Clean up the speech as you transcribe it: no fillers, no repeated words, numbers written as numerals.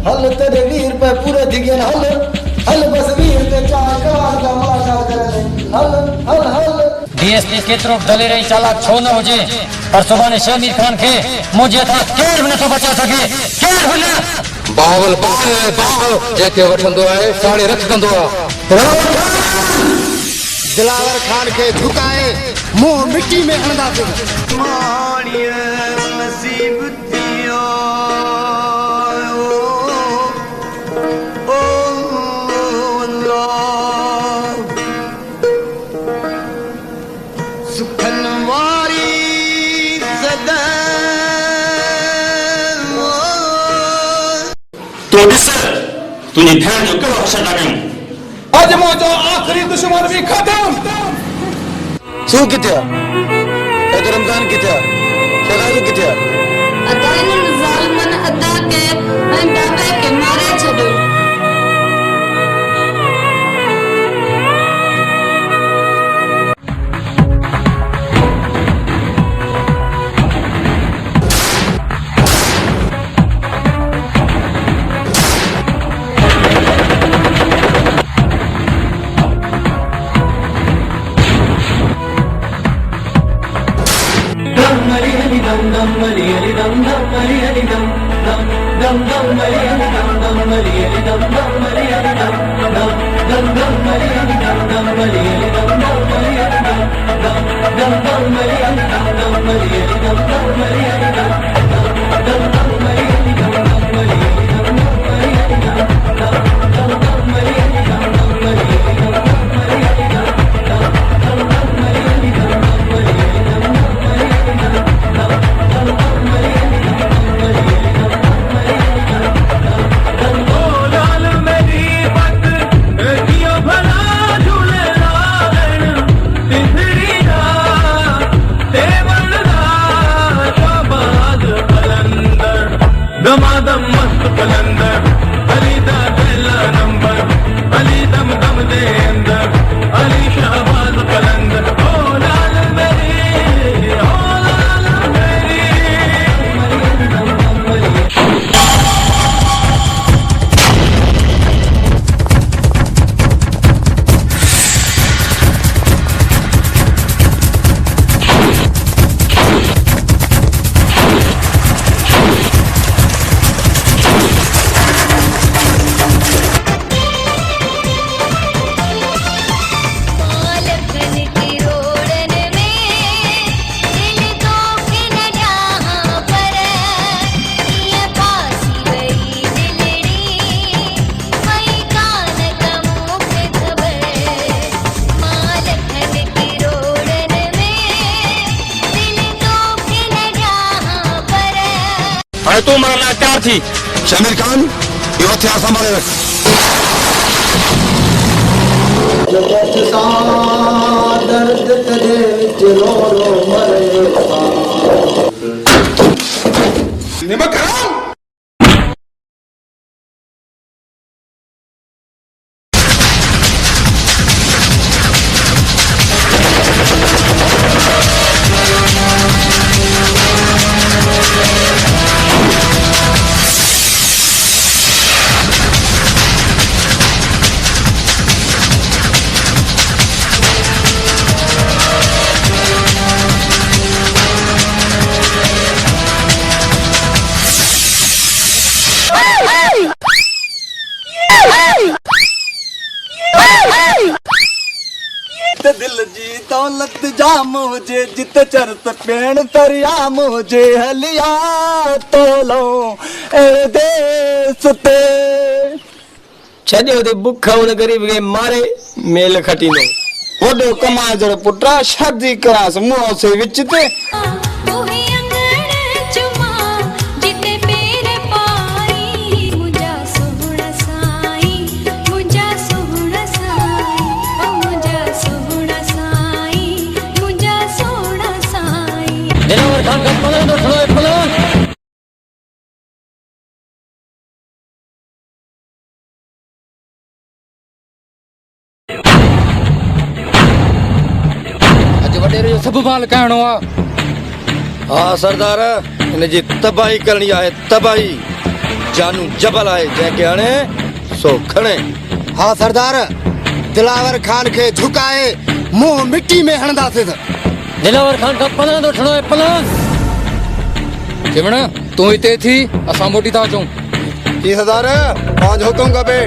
हल तेरे वीर पे पूरे दिगन हल हल बस वीर ते चार कार का मुलाकात करे हल हल हल डीएसपी केतरो डले रही चालाक छो न हुजे पर सुभाणे शमीर खान के मुझे था केर न तो बचा सके केर हुना बावल बावल जेके वठंदो आहे साड़े रखंदो आहे दिलावर खान के झुकाए मुंह मिट्टी में हणदा पे माणिया नसीब दियो ओ अल्लाह सुखन वारी सदा तो ॾिस तुंहिंजी भेण जो कहिड़ो हशर लॻियो आज मुझो आखिरी दुश्मन भी खत्म सू किथे आहे रमजान किथे आहे शराजू किथे आहे अदाइन ज़ालिमन अदा के ऐं बाबे के मारे छॾियो तू मरना तैयार थी शमीर खान यो हथियार संभाले रख जगत सा दर्द तेरे विच रो रो मरे निमक हराम दिल जी दौलत जा मुझे जित चरत पेण तरिया मुझे हलिया तो लो ए देश ते छॾियो ते बुख उन गरीब खे मारे मेल खटींदो वॾो कमाए जहिड़ो पुटा शादी करांसि मुंहं से विच ते सब माल कहणो आहे हाँ सरदार इन जी तबाही करणी आहे तबाही जानू जबल आहे जंहिंखे हणे सो खणे। हाँ सरदार, दिलावर खान खे झुकाए मुंह मिट्टी में हणंदासीं। दिलावर खान का पनाह तो ठणो है पनाह। चिमण तूं हिते थी, असां मोटी था अचूं। जी सरदार, तव्हांजो हुकुम खपे।